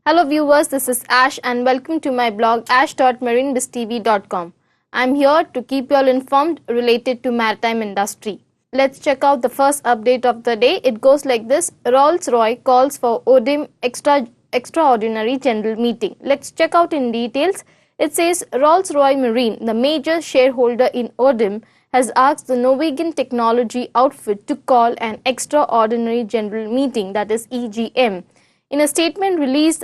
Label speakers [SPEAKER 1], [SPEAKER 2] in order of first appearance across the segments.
[SPEAKER 1] Hello viewers, this is Ash and welcome to my blog ash.marinebiztv.com. I'm here to keep you all informed related to maritime industry. Let's check out the first update of the day. It goes like this: Rolls-Royce calls for ODIM extraordinary general meeting. Let's check out in details. It says Rolls-Royce Marine, the major shareholder in ODIM, has asked the Norwegian technology outfit to call an extraordinary general meeting, that is EGM. In a statement released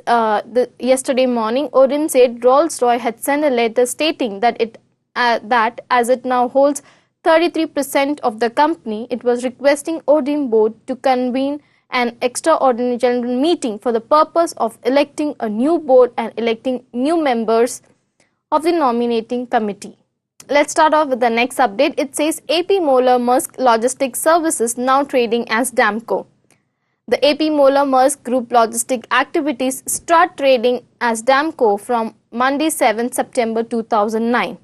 [SPEAKER 1] yesterday morning, ODIM said Rolls-Royce had sent a letter stating that as it now holds 33% of the company, it was requesting ODIM board to convene an extraordinary general meeting for the purpose of electing a new board and electing new members of the nominating committee. Let's start off with the next update. It says AP Moller Maersk Logistics Services now trading as Damco. The AP Moller Maersk Group logistic activities start trading as Damco from Monday 7 September 2009.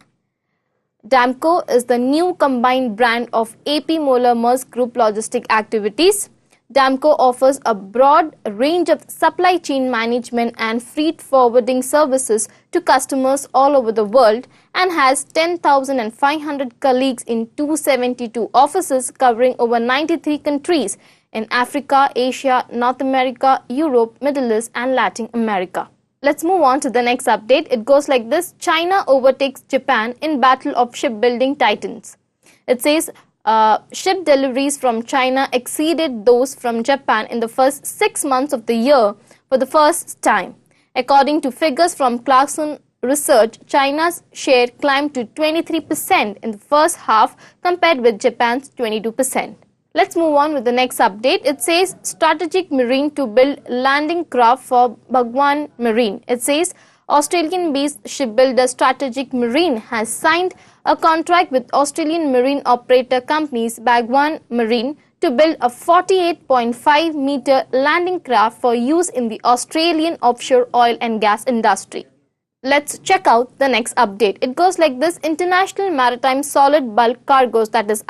[SPEAKER 1] Damco is the new combined brand of AP Moller Maersk Group logistic activities. Damco offers a broad range of supply chain management and freight forwarding services to customers all over the world and has 10,500 colleagues in 272 offices covering over 93 countries in Africa, Asia, North America, Europe, Middle East and Latin America. Let's move on to the next update. It goes like this: China overtakes Japan in battle of shipbuilding titans. It says ship deliveries from China exceeded those from Japan in the first 6 months of the year for the first time. According to figures from Clarkson Research, China's share climbed to 23% in the first half compared with Japan's 22%. Let's move on with the next update. It says Strategic Marine to build landing craft for Bhagwan Marine. It says Australian-based shipbuilder Strategic Marine has signed a contract with Australian marine operator companies Bhagwan Marine to build a 48.5-meter landing craft for use in the Australian offshore oil and gas industry. Let's check out the next update. It goes like this: International Maritime Solid Bulk Cargoes, that is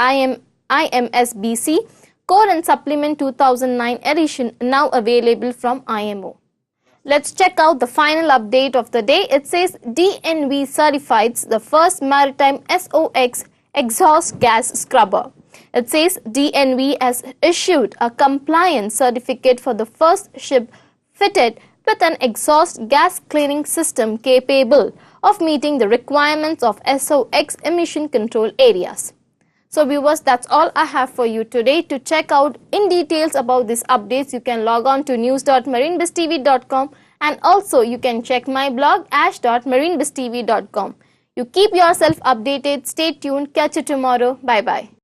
[SPEAKER 1] IMSBC, Core and Supplement 2009 edition now available from IMO. Let's check out the final update of the day. It says DNV certifies the first maritime SOx exhaust gas scrubber. It says DNV has issued a compliance certificate for the first ship fitted with an exhaust gas cleaning system capable of meeting the requirements of SOx emission control areas. So viewers, that's all I have for you today. To check out in details about these updates, you can log on to news.marinebiztv.com and also you can check my blog ash.marinebiztv.com. You keep yourself updated. Stay tuned. Catch you tomorrow. Bye bye.